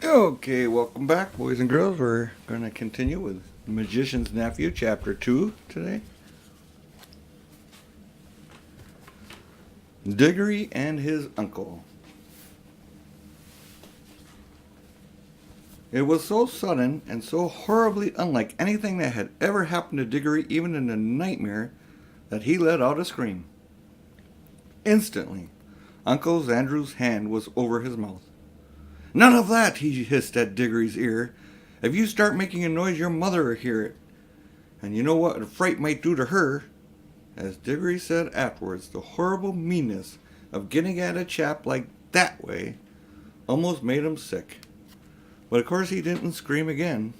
Okay, welcome back, boys and girls. We're going to continue with Magician's Nephew, Chapter 2 today. Diggory and his uncle. It was so sudden and so horribly unlike anything that had ever happened to Diggory, even in a nightmare, that he let out a scream. Instantly, Uncle Andrew's hand was over his mouth. "None of that," he hissed at Diggory's ear. "If you start making a noise, your mother will hear it. And you know what a fright might do to her." As Diggory said afterwards, the horrible meanness of getting at a chap like that way almost made him sick. But of course he didn't scream again.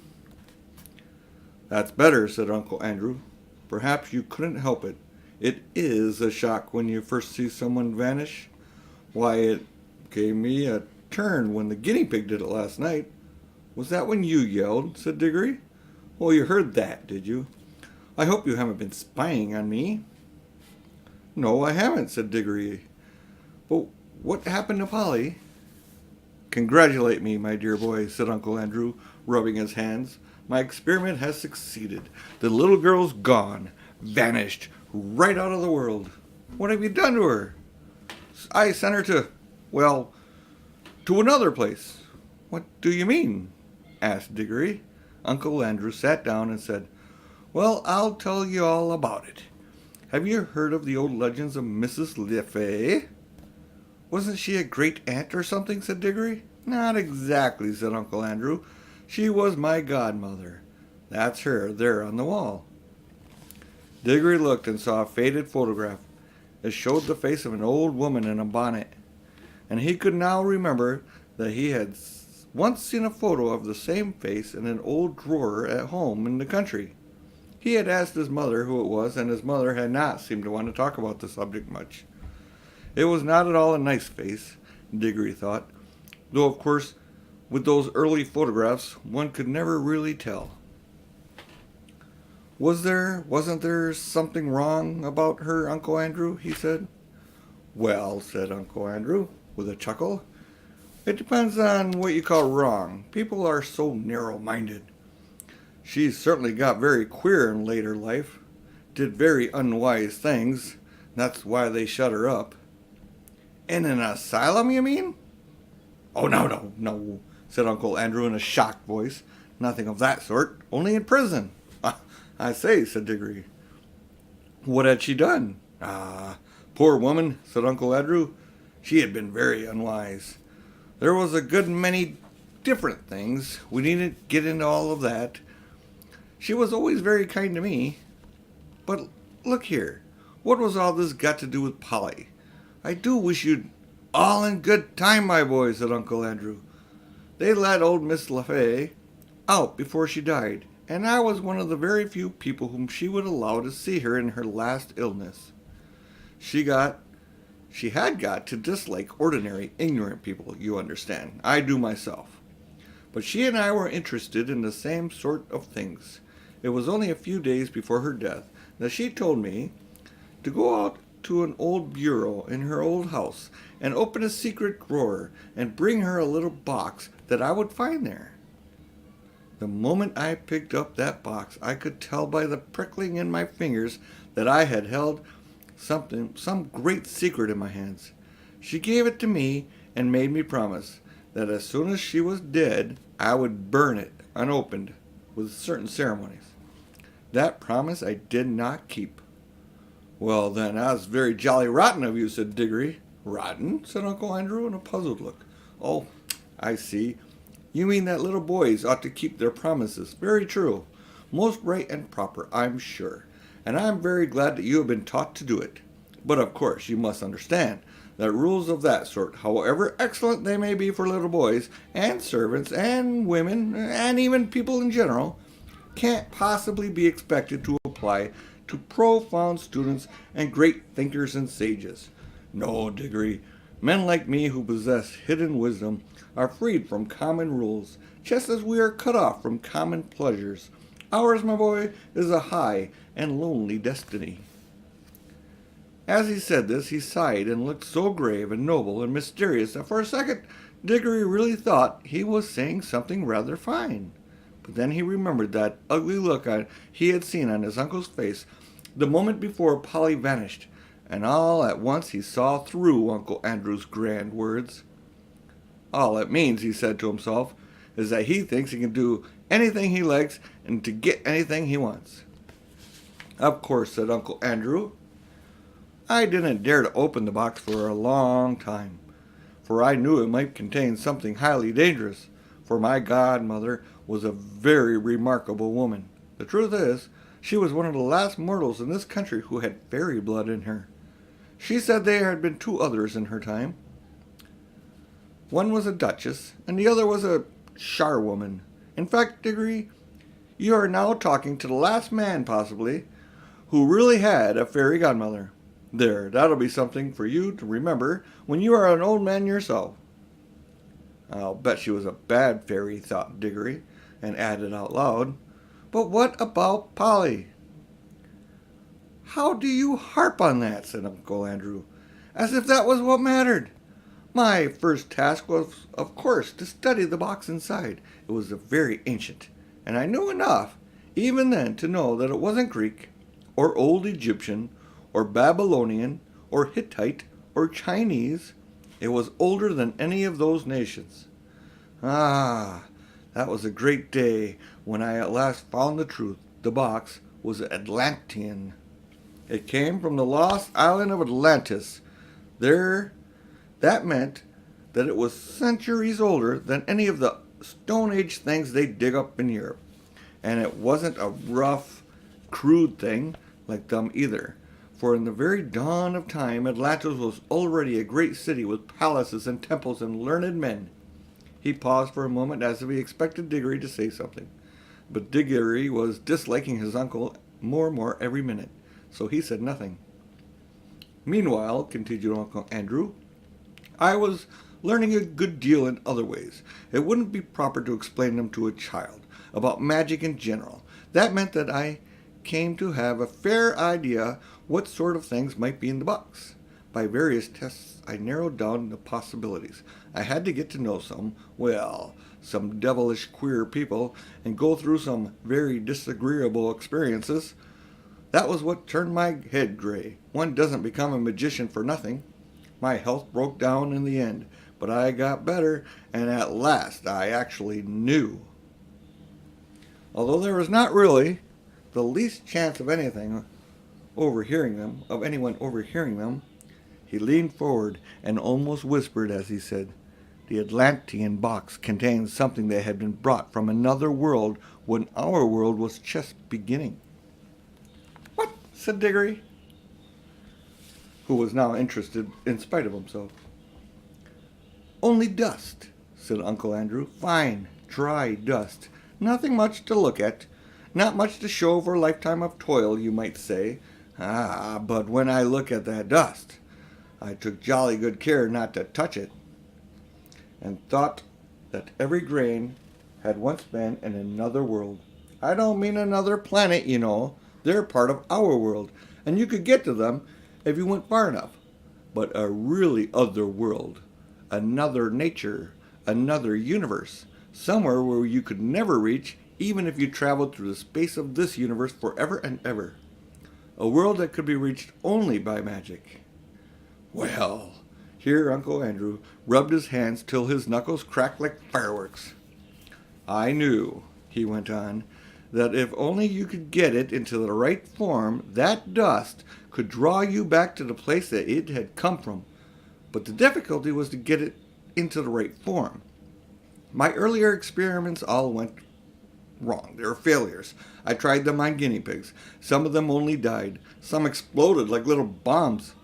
"That's better," said Uncle Andrew. "Perhaps you couldn't help it. It is a shock when you first see someone vanish. Why, it gave me a turn when the guinea pig did it last night." "Was that when you yelled?" said Diggory. "Well, you heard that, did you? I hope you haven't been spying on me." "No, I haven't," said Diggory. "But what happened to Polly?" "Congratulate me, my dear boy," said Uncle Andrew, rubbing his hands. "My experiment has succeeded. The little girl's gone, vanished, right out of the world." "What have you done to her?" "I sent her to another place." "What do you mean?" asked Diggory. Uncle Andrew sat down and said, "Well, I'll tell you all about it. Have you heard of the old legends of Mrs. Nephew?" "Wasn't she a great aunt or something?" said Diggory. "Not exactly," said Uncle Andrew. "She was my godmother. That's her there on the wall." Diggory looked and saw a faded photograph. It showed the face of an old woman in a bonnet, and he could now remember that he had once seen a photo of the same face in an old drawer at home in the country. He had asked his mother who it was, and his mother had not seemed to want to talk about the subject much. It was not at all a nice face, Diggory thought, though of course with those early photographs one could never really tell. Wasn't there something wrong about her, Uncle Andrew?" he said. "Well," said Uncle Andrew, with a chuckle, "it depends on what you call wrong. People are so narrow-minded. She certainly got very queer in later life, did very unwise things. That's why they shut her up." "In an asylum, you mean?" "Oh, no," said Uncle Andrew in a shocked voice. "Nothing of that sort, only in prison." "I say," said Diggory. "What had she done?" Poor woman," said Uncle Andrew. "She had been very unwise. There was a good many different things. We needn't get into all of that. She was always very kind to me. But look here, what was all this got to do with Polly? I do wish you'd—" "All in good time, my boy," said Uncle Andrew. "They let old Miss Nephew out before she died, and I was one of the very few people whom she would allow to see her in her last illness. She had got to dislike ordinary, ignorant people, you understand. I do myself. But she and I were interested in the same sort of things. It was only a few days before her death that she told me to go out to an old bureau in her old house and open a secret drawer and bring her a little box that I would find there. The moment I picked up that box, I could tell by the prickling in my fingers that I had held some great secret in my hands. She gave it to me and made me promise that as soon as she was dead, I would burn it unopened with certain ceremonies. That promise I did not keep." "Well, then, that's very jolly rotten of you," said Diggory. "Rotten?" said Uncle Andrew in a puzzled look. "Oh, I see. You mean that little boys ought to keep their promises. Very true. Most right and proper, I'm sure. And I'm very glad that you have been taught to do it. But of course you must understand that rules of that sort, however excellent they may be for little boys, and servants, and women, and even people in general, can't possibly be expected to apply to profound students and great thinkers and sages. No, Diggory, men like me who possess hidden wisdom are freed from common rules, just as we are cut off from common pleasures. Ours, my boy, is a high and lonely destiny." As he said this, he sighed and looked so grave and noble and mysterious that for a second Diggory really thought he was saying something rather fine. But then he remembered that ugly look he had seen on his uncle's face the moment before Polly vanished, and all at once he saw through Uncle Andrew's grand words. All it means, he said to himself, is that he thinks he can do anything he likes and to get anything he wants. Of course, said Uncle Andrew, I didn't dare to open the box for a long time, for I knew it might contain something highly dangerous, for my godmother was a very remarkable woman. The truth is, she was one of the last mortals in this country who had fairy blood in her. She said there had been two others in her time. One was a duchess, and the other was a charwoman. In fact, Diggory, you are now talking to the last man, possibly, who really had a fairy godmother. There, that'll be something for you to remember when you are an old man yourself. I'll bet she was a bad fairy, thought Diggory, and added out loud, but what about Polly? How do you harp on that, said Uncle Andrew, as if that was what mattered. My first task was, of course, to study the box inside. It was very ancient, and I knew enough, even then, to know that it wasn't Greek, or old Egyptian, or Babylonian, or Hittite, or Chinese. It was older than any of those nations. Ah, that was a great day when I at last found the truth. The box was Atlantean. It came from the lost island of Atlantis. That meant that it was centuries older than any of the Stone Age things they dig up in Europe. And it wasn't a rough, crude thing like them either. For in the very dawn of time, Atlantis was already a great city with palaces and temples and learned men. He paused for a moment as if he expected Diggory to say something. But Diggory was disliking his uncle more and more every minute, so he said nothing. Meanwhile, continued Uncle Andrew, I was learning a good deal in other ways. It wouldn't be proper to explain them to a child, about magic in general. That meant that I came to have a fair idea what sort of things might be in the box. By various tests, I narrowed down the possibilities. I had to get to know some devilish queer people and go through some very disagreeable experiences. That was what turned my head gray. One doesn't become a magician for nothing. My health broke down in the end, but I got better, and at last I actually knew. Although there was not really the least chance of anyone overhearing them, he leaned forward and almost whispered as he said, the Atlantean box contains something that had been brought from another world when our world was just beginning. What? Said Diggory, who was now interested in spite of himself. Only dust, said Uncle Andrew. Fine, dry dust. Nothing much to look at. Not much to show for a lifetime of toil, you might say. Ah, but when I look at that dust, I took jolly good care not to touch it, and thought that every grain had once been in another world. I don't mean another planet, you know. They're part of our world, and you could get to them if you went far enough. But a really other world, another nature, another universe, somewhere where you could never reach even if you traveled through the space of this universe forever and ever. A world that could be reached only by magic. Well, here Uncle Andrew rubbed his hands till his knuckles cracked like fireworks. I knew, he went on, that if only you could get it into the right form, that dust could draw you back to the place that it had come from. But the difficulty was to get it into the right form. My earlier experiments all went wrong. They were failures. I tried them on guinea pigs. Some of them only died. Some exploded like little bombs.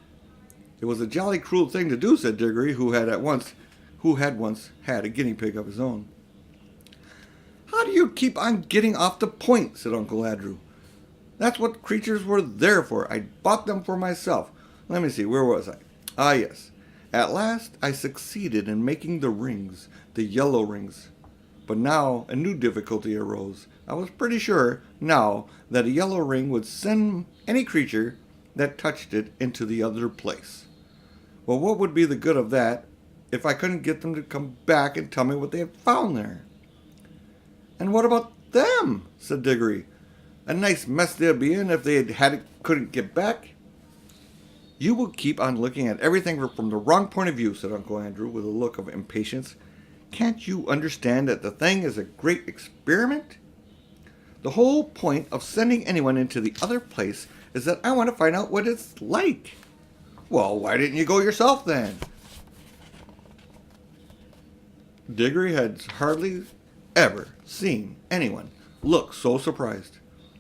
It was a jolly cruel thing to do, said Diggory, who had once had a guinea pig of his own. How do you keep on getting off the point, said Uncle Andrew. That's what creatures were there for. I bought them for myself. Let me see, where was I? Ah, yes. At last I succeeded in making the rings, the yellow rings. But now a new difficulty arose. I was pretty sure now that a yellow ring would send any creature that touched it into the other place. Well, what would be the good of that if I couldn't get them to come back and tell me what they had found there? And what about them? Said Diggory. A nice mess they'd be in if they couldn't get back. You will keep on looking at everything from the wrong point of view, said Uncle Andrew with a look of impatience. Can't you understand that the thing is a great experiment? The whole point of sending anyone into the other place is that I want to find out what it's like. Well, why didn't you go yourself then? Diggory had hardly ever seen anyone look so surprised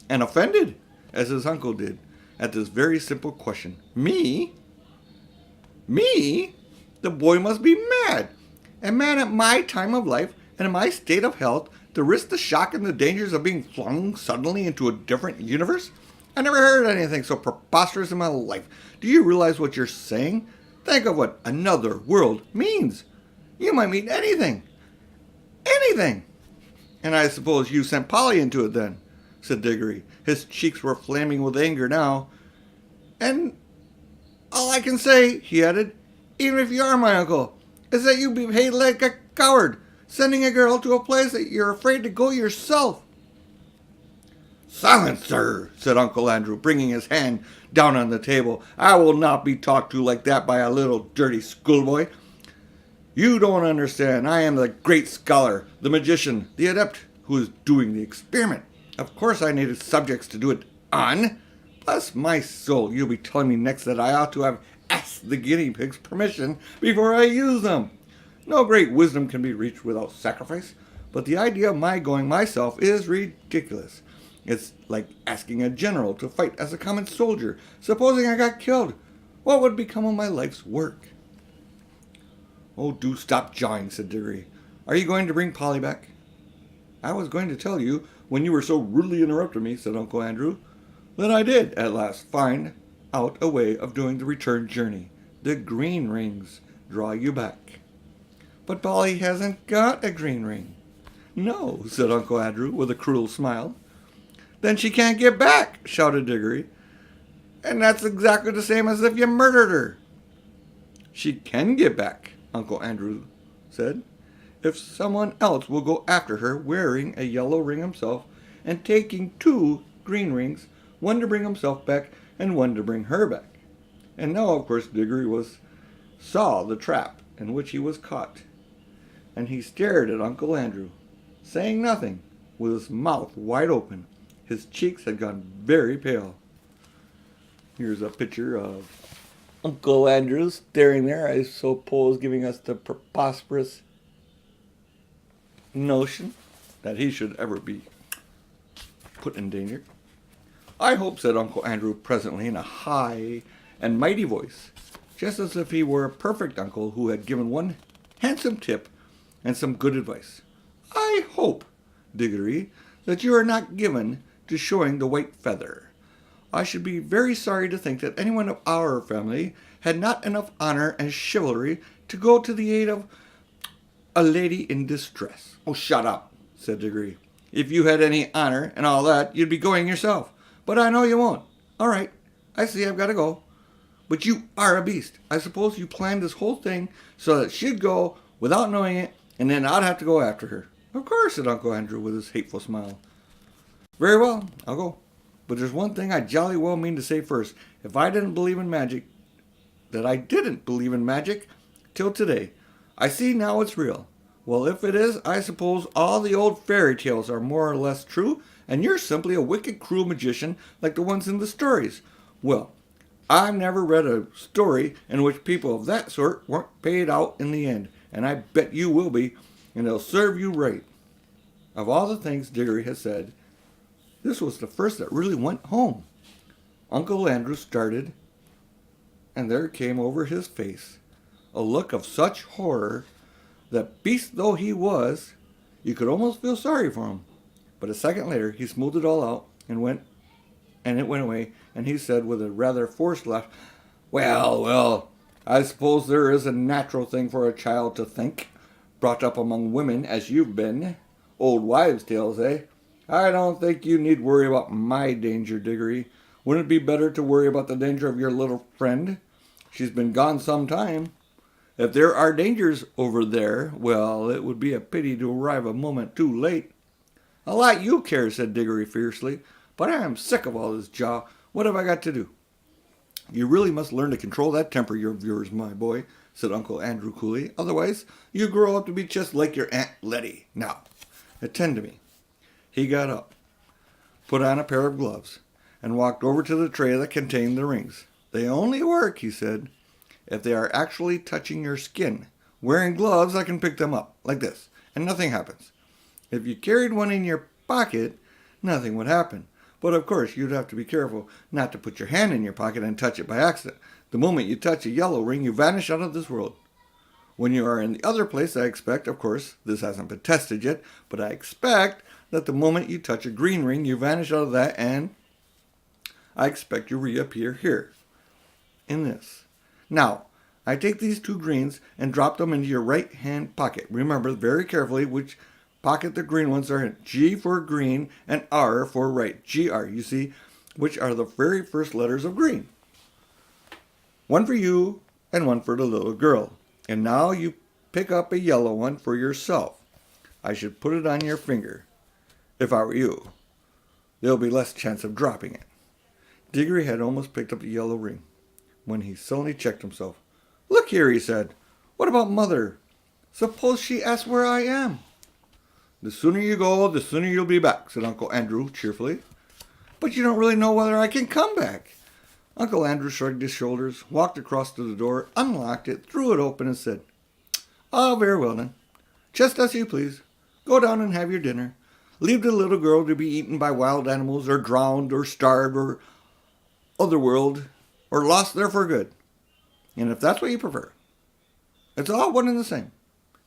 and offended as his uncle did at this very simple question. Me? Me? The boy must be mad. And mad at my time of life and in my state of health to risk the shock and the dangers of being flung suddenly into a different universe? I never heard anything so preposterous in my life. Do you realize what you're saying? Think of what another world means. You might mean anything. Anything. And I suppose you sent Polly into it then, said Diggory. His cheeks were flaming with anger now. And all I can say, he added, even if you are my uncle, is that you behaved like a coward, sending a girl to a place that you're afraid to go yourself. Silence, sir, said Uncle Andrew, bringing his hand down on the table. I will not be talked to like that by a little dirty schoolboy. You don't understand. I am the great scholar, the magician, the adept who is doing the experiment. Of course I needed subjects to do it on. Bless my soul, you'll be telling me next that I ought to have asked the guinea pig's permission before I use them. No great wisdom can be reached without sacrifice, but the idea of my going myself is ridiculous. It's like asking a general to fight as a common soldier. Supposing I got killed, what would become of my life's work? Oh, do stop jawing, said Diggory. Are you going to bring Polly back? I was going to tell you when you were so rudely interrupted me, said Uncle Andrew, that I did at last find out a way of doing the return journey. The green rings draw you back. But Polly hasn't got a green ring. No, said Uncle Andrew with a cruel smile. Then she can't get back, shouted Diggory. And that's exactly the same as if you murdered her. She can get back, Uncle Andrew said, if someone else will go after her wearing a yellow ring himself and taking 2 green rings, one to bring himself back and one to bring her back. And now, of course, Diggory saw the trap in which he was caught, and he stared at Uncle Andrew, saying nothing, with his mouth wide open. His cheeks had gone very pale. Here's a picture of Uncle Andrew staring there, I suppose, giving us the preposterous notion that he should ever be put in danger. I hope, said Uncle Andrew presently in a high and mighty voice, just as if he were a perfect uncle who had given one handsome tip and some good advice. I hope, Diggory, that you are not given to showing the white feather. I should be very sorry to think that anyone of our family had not enough honor and chivalry to go to the aid of a lady in distress. Oh, shut up, said Diggory. If you had any honor and all that, you'd be going yourself. But I know you won't. All right, I see I've got to go. But you are a beast. I suppose you planned this whole thing so that she'd go without knowing it, and then I'd have to go after her. Of course, said Uncle Andrew with his hateful smile. Very well, I'll go. But there's one thing I jolly well mean to say first. If I didn't believe in magic, that I didn't believe in magic till today. I see now it's real. Well, if it is, I suppose all the old fairy tales are more or less true, and you're simply a wicked, cruel magician like the ones in the stories. Well, I've never read a story in which people of that sort weren't paid out in the end, and I bet you will be, and they'll serve you right. Of all the things Diggory had said, this was the first that really went home. Uncle Andrew started, and there came over his face a look of such horror that, beast though he was, you could almost feel sorry for him. But a second later, he smoothed it all out and it went away, and he said with a rather forced laugh, Well, I suppose there is a natural thing for a child to think, brought up among women as you've been. Old wives' tales, eh? I don't think you need worry about my danger, Diggory. Wouldn't it be better to worry about the danger of your little friend? She's been gone some time. If there are dangers over there, well, it would be a pity to arrive a moment too late." "A lot you care," said Diggory fiercely. "But I am sick of all this jaw. What have I got to do?" "You really must learn to control that temper of yours, my boy," said Uncle Andrew coolly. "Otherwise, you grow up to be just like your Aunt Letty. Now, attend to me." He got up, put on a pair of gloves, and walked over to the tray that contained the rings. "They only work," he said, "if they are actually touching your skin. Wearing gloves, I can pick them up, like this, and nothing happens. If you carried one in your pocket, nothing would happen. But of course, you'd have to be careful not to put your hand in your pocket and touch it by accident. The moment you touch a yellow ring, you vanish out of this world. When you are in the other place, I expect, of course, this hasn't been tested yet, but I expect that the moment you touch a green ring, you vanish out of that, and I expect you reappear here, in this. Now, I take these two greens and drop them into your right hand pocket. Remember very carefully which pocket the green ones are in. G for green and R for right. GR, you see, which are the very first letters of green. One for you and one for the little girl. And now you pick up a yellow one for yourself. I should put it on your finger. If I were you, there'll be less chance of dropping it." Diggory had almost picked up the yellow ring when he suddenly checked himself. "Look here," he said. "What about Mother? Suppose she asks where I am?" "The sooner you go, the sooner you'll be back," said Uncle Andrew cheerfully. "But you don't really know whether I can come back." Uncle Andrew shrugged his shoulders, walked across to the door, unlocked it, threw it open, and said, "Oh, very well then. Just as you please. Go down and have your dinner. Leave the little girl to be eaten by wild animals, or drowned, or starved, or otherworld, or lost there for good. And if that's what you prefer, it's all one and the same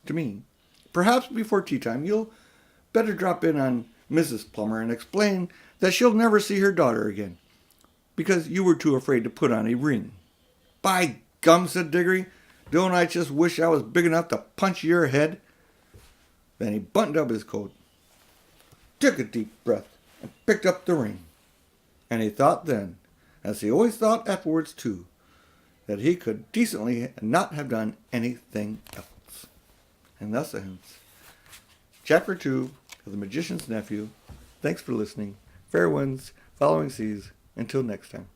to me. Perhaps before tea time you'll better drop in on Mrs. Plummer and explain that she'll never see her daughter again, because you were too afraid to put on a ring." "By gum," said Diggory, "don't I just wish I was big enough to punch your head?" Then he buttoned up his coat, took a deep breath, and picked up the ring. And he thought then, as he always thought afterwards too, that he could decently not have done anything else. And thus ends Chapter 2 of The Magician's Nephew. Thanks for listening. Fair winds, following seas. Until next time.